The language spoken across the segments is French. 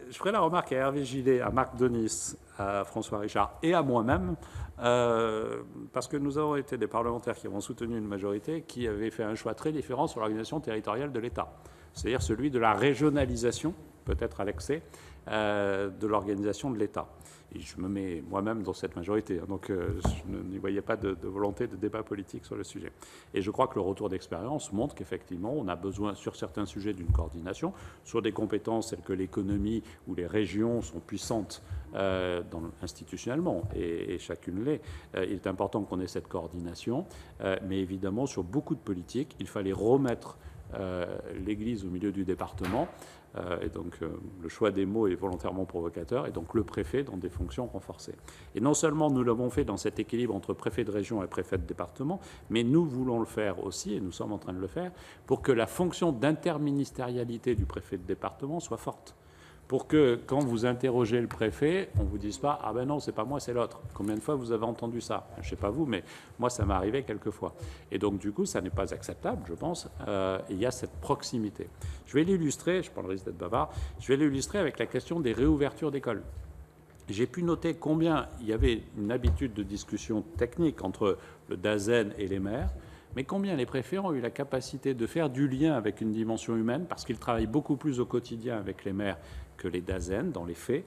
je ferai la remarque à Hervé Gillet, à Marc Denis, à François Richard et à moi-même, parce que nous avons été des parlementaires qui avons soutenu une majorité qui avait fait un choix très différent sur l'organisation territoriale de l'État, c'est-à-dire celui de la régionalisation, peut-être à l'excès, de l'organisation de l'État. Et je me mets moi-même dans cette majorité, donc je n'y voyais pas de volonté de débat politique sur le sujet. Et je crois que le retour d'expérience montre qu'effectivement, on a besoin sur certains sujets d'une coordination, sur des compétences telles que l'économie, où les régions sont puissantes institutionnellement, et chacune l'est. Il est important qu'on ait cette coordination, mais évidemment, sur beaucoup de politiques, il fallait remettre l'église au milieu du département. Et donc, le choix des mots est volontairement provocateur, et donc le préfet dans des fonctions renforcées. Et non seulement nous l'avons fait dans cet équilibre entre préfet de région et préfet de département, mais nous voulons le faire aussi, et nous sommes en train de le faire, pour que la fonction d'interministérialité du préfet de département soit forte. Pour que, quand vous interrogez le préfet, on ne vous dise pas « Ah ben non, c'est pas moi, c'est l'autre ». Combien de fois vous avez entendu ça? Je ne sais pas vous, mais moi, ça m'est arrivé quelques fois. Et donc, du coup, ça n'est pas acceptable, je pense. Il y a cette proximité. Je vais l'illustrer, je prends le risque d'être bavard, je vais l'illustrer avec la question des réouvertures d'écoles. J'ai pu noter combien il y avait une habitude de discussion technique entre le DAZEN et les maires, mais combien les préfets ont eu la capacité de faire du lien avec une dimension humaine, parce qu'ils travaillent beaucoup plus au quotidien avec les maires que les DAZEN dans les faits,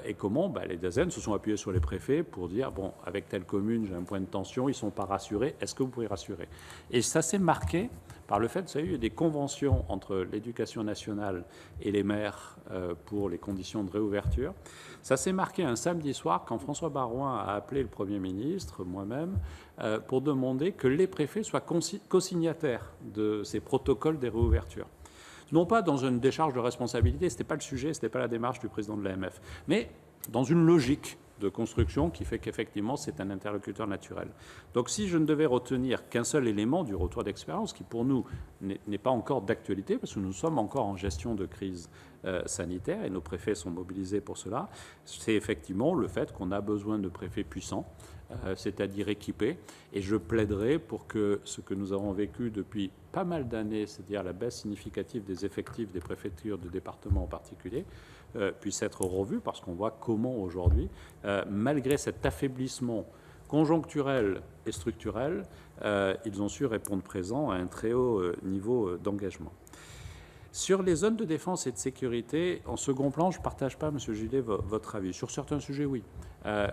et comment les DAZEN se sont appuyés sur les préfets pour dire bon, avec telle commune, j'ai un point de tension, ils ne sont pas rassurés, est-ce que vous pouvez rassurer? Et ça s'est marqué par le fait, vous savez, il y a des conventions entre l'éducation nationale et les maires pour les conditions de réouverture. Ça s'est marqué un samedi soir quand François Baroin a appelé le Premier ministre, moi-même, pour demander que les préfets soient co-signataires de ces protocoles des réouvertures. Non pas dans une décharge de responsabilité, ce n'était pas le sujet, ce n'était pas la démarche du président de l'AMF, mais dans une logique de construction qui fait qu'effectivement c'est un interlocuteur naturel. Donc si je ne devais retenir qu'un seul élément du retour d'expérience, qui pour nous n'est pas encore d'actualité, parce que nous sommes encore en gestion de crise sanitaire et nos préfets sont mobilisés pour cela, c'est effectivement le fait qu'on a besoin de préfets puissants, c'est-à-dire équipés, et je plaiderai pour que ce que nous avons vécu depuis pas mal d'années, c'est-à-dire la baisse significative des effectifs des préfectures de département en particulier, puisse être revu, parce qu'on voit comment aujourd'hui, malgré cet affaiblissement conjoncturel et structurel, ils ont su répondre présent à un très haut niveau d'engagement. Sur les zones de défense et de sécurité, en second plan, je ne partage pas, M. Gillet, votre avis. Sur certains sujets, oui.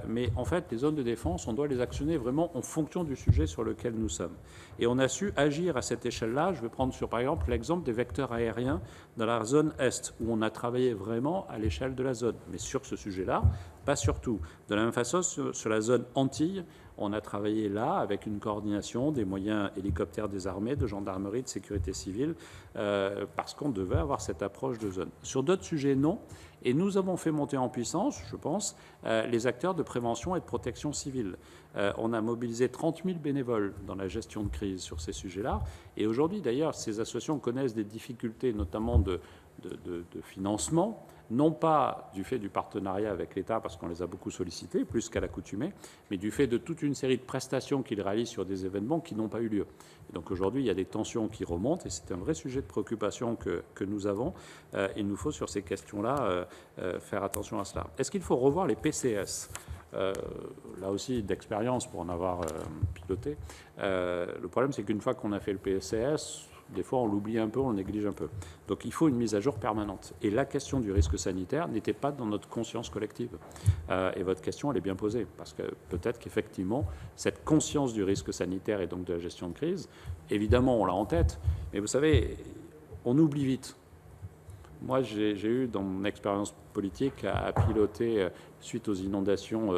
Mais en fait, les zones de défense, on doit les actionner vraiment en fonction du sujet sur lequel nous sommes. Et on a su agir à cette échelle-là. Je vais prendre par exemple l'exemple des vecteurs aériens dans la zone Est, où on a travaillé vraiment à l'échelle de la zone. Mais sur ce sujet-là, pas sur tout. De la même façon, sur la zone Antilles, on a travaillé là avec une coordination des moyens hélicoptères des armées, de gendarmerie, de sécurité civile, parce qu'on devait avoir cette approche de zone. Sur d'autres sujets, non. Et nous avons fait monter en puissance, je pense, les acteurs de prévention et de protection civile. On a mobilisé 30 000 bénévoles dans la gestion de crise sur ces sujets-là. Et aujourd'hui, d'ailleurs, ces associations connaissent des difficultés, notamment de financement, non pas du fait du partenariat avec l'État, parce qu'on les a beaucoup sollicités, plus qu'à l'accoutumée, mais du fait de toute une série de prestations qu'ils réalisent sur des événements qui n'ont pas eu lieu. Et donc aujourd'hui, il y a des tensions qui remontent, et c'est un vrai sujet de préoccupation que nous avons. Il nous faut, sur ces questions-là, faire attention à cela. Est-ce qu'il faut revoir les PCS ? Là aussi, d'expérience pour en avoir piloté. Le problème, c'est qu'une fois qu'on a fait le PCS, des fois, on l'oublie un peu, on le néglige un peu. Donc, il faut une mise à jour permanente. Et la question du risque sanitaire n'était pas dans notre conscience collective. Et votre question, elle est bien posée, parce que peut-être qu'effectivement, cette conscience du risque sanitaire et donc de la gestion de crise, évidemment, on l'a en tête, mais vous savez, on oublie vite. Moi, j'ai eu, dans mon expérience politique, à piloter, suite aux inondations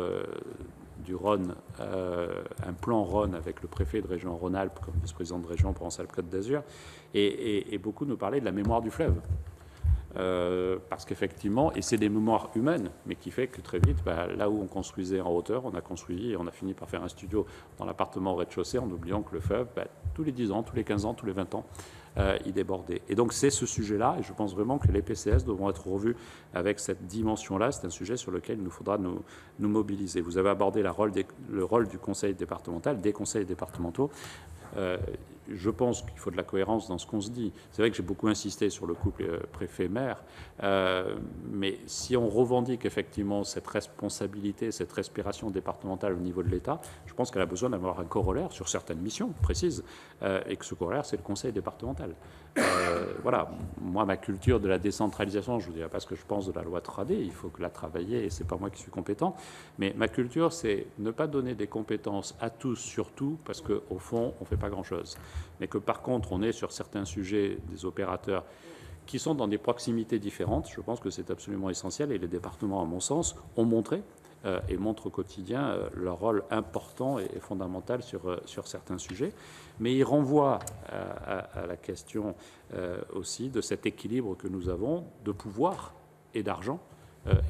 du Rhône, un plan Rhône avec le préfet de région Rhône-Alpes comme vice-président de région Provence-Alpes-Côte d'Azur, et beaucoup nous parlaient de la mémoire du fleuve. Parce qu'effectivement, et c'est des mémoires humaines, mais qui fait que très vite, là où on construisait en hauteur, on a construit et on a fini par faire un studio dans l'appartement au rez-de-chaussée en oubliant que le fleuve, tous les 10 ans, tous les 15 ans, tous les 20 ans, il débordait. Et donc c'est ce sujet-là, et je pense vraiment que les PCS devront être revus avec cette dimension-là. C'est un sujet sur lequel il nous faudra nous mobiliser. Vous avez abordé le rôle du conseil départemental, des conseils départementaux. je pense qu'il faut de la cohérence dans ce qu'on se dit. C'est vrai que j'ai beaucoup insisté sur le couple préfet-maire, mais si on revendique effectivement cette responsabilité, cette respiration départementale au niveau de l'État, je pense qu'elle a besoin d'avoir un corollaire sur certaines missions précises, et que ce corollaire, c'est le conseil départemental. Voilà, moi, ma culture de la décentralisation, je ne vous dirai pas ce que je pense de la loi 3D, il faut que la travailler, et ce n'est pas moi qui suis compétent, mais ma culture, c'est ne pas donner des compétences à tous sur tout, parce qu'au fond, on ne fait pas grand-chose. Mais que par contre, on est sur certains sujets des opérateurs qui sont dans des proximités différentes, je pense que c'est absolument essentiel, et les départements, à mon sens, ont montré et montrent au quotidien leur rôle important et fondamental sur certains sujets. Mais ils renvoient à la question aussi de cet équilibre que nous avons de pouvoir et d'argent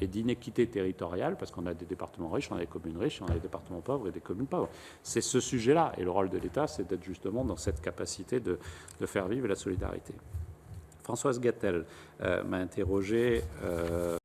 et d'inéquité territoriale, parce qu'on a des départements riches, on a des communes riches, on a des départements pauvres et des communes pauvres. C'est ce sujet-là, et le rôle de l'État, c'est d'être justement dans cette capacité de faire vivre la solidarité. Françoise Gatel m'a interrogé